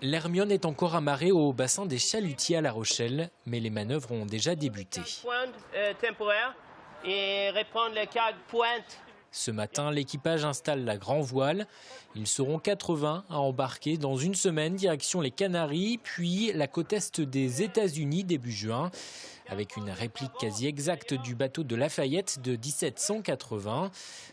L'Hermione est encore amarrée au bassin des Chalutiers à La Rochelle, mais les manœuvres ont déjà débuté. Temporaire et reprendre le câble pointe. Ce matin, l'équipage installe la grand voile. Ils seront 80 à embarquer dans une semaine direction les Canaries, puis la côte est des États-Unis début juin, avec une réplique quasi exacte du bateau de Lafayette de 1780.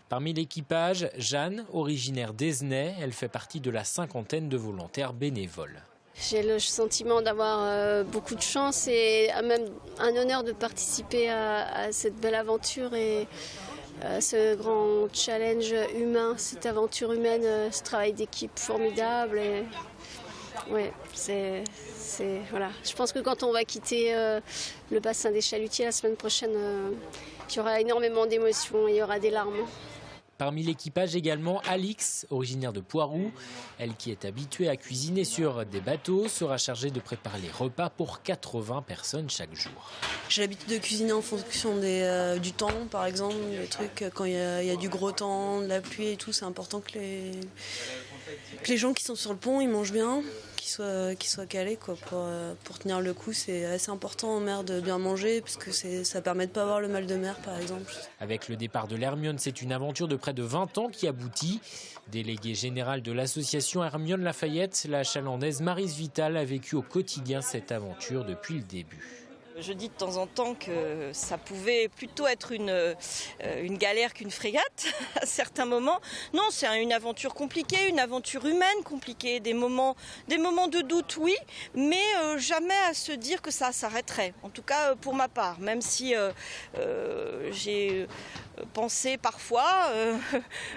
Parmi l'équipage, Jeanne, originaire d'Esnay, elle fait partie de la cinquantaine de volontaires bénévoles. J'ai le sentiment d'avoir beaucoup de chance et même un honneur de participer à cette belle aventure et ce grand challenge humain, cette aventure humaine, ce travail d'équipe formidable. Et ouais, voilà. Je pense que quand on va quitter le bassin des Chalutiers la semaine prochaine, il y aura énormément d'émotions, il y aura des larmes. Parmi l'équipage également, Alix, originaire de Poiroux. Elle qui est habituée à cuisiner sur des bateaux sera chargée de préparer les repas pour 80 personnes chaque jour. J'ai l'habitude de cuisiner en fonction du temps, par exemple, les trucs quand il y a du gros temps, de la pluie et tout. C'est important que les gens qui sont sur le pont, ils mangent bien, qu'ils soient calés quoi, pour tenir le coup. C'est assez important en mer de bien manger parce que ça permet de pas avoir le mal de mer, par exemple. Avec le départ de l'Hermione, c'est une aventure de près de 20 ans qui aboutit. Déléguée générale de l'association Hermione Lafayette, la chalandaise Maryse Vital a vécu au quotidien cette aventure depuis le début. Je dis de temps en temps que ça pouvait plutôt être une galère qu'une frégate à certains moments. Non, c'est une aventure compliquée, une aventure humaine compliquée, des moments de doute, oui, mais jamais à se dire que ça s'arrêterait. En tout cas pour ma part, même si j'ai pensé parfois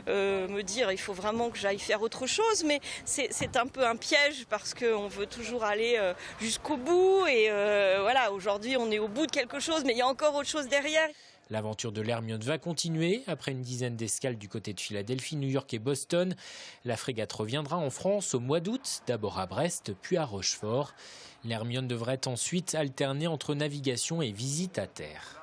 me dire il faut vraiment que j'aille faire autre chose, mais c'est un peu un piège parce qu'on veut toujours aller jusqu'au bout et voilà, aujourd'hui on est au bout de quelque chose, mais il y a encore autre chose derrière. L'aventure de l'Hermione va continuer. Après une dizaine d'escales du côté de Philadelphie, New York et Boston, la frégate reviendra en France au mois d'août, d'abord à Brest, puis à Rochefort. L'Hermione devrait ensuite alterner entre navigation et visite à terre.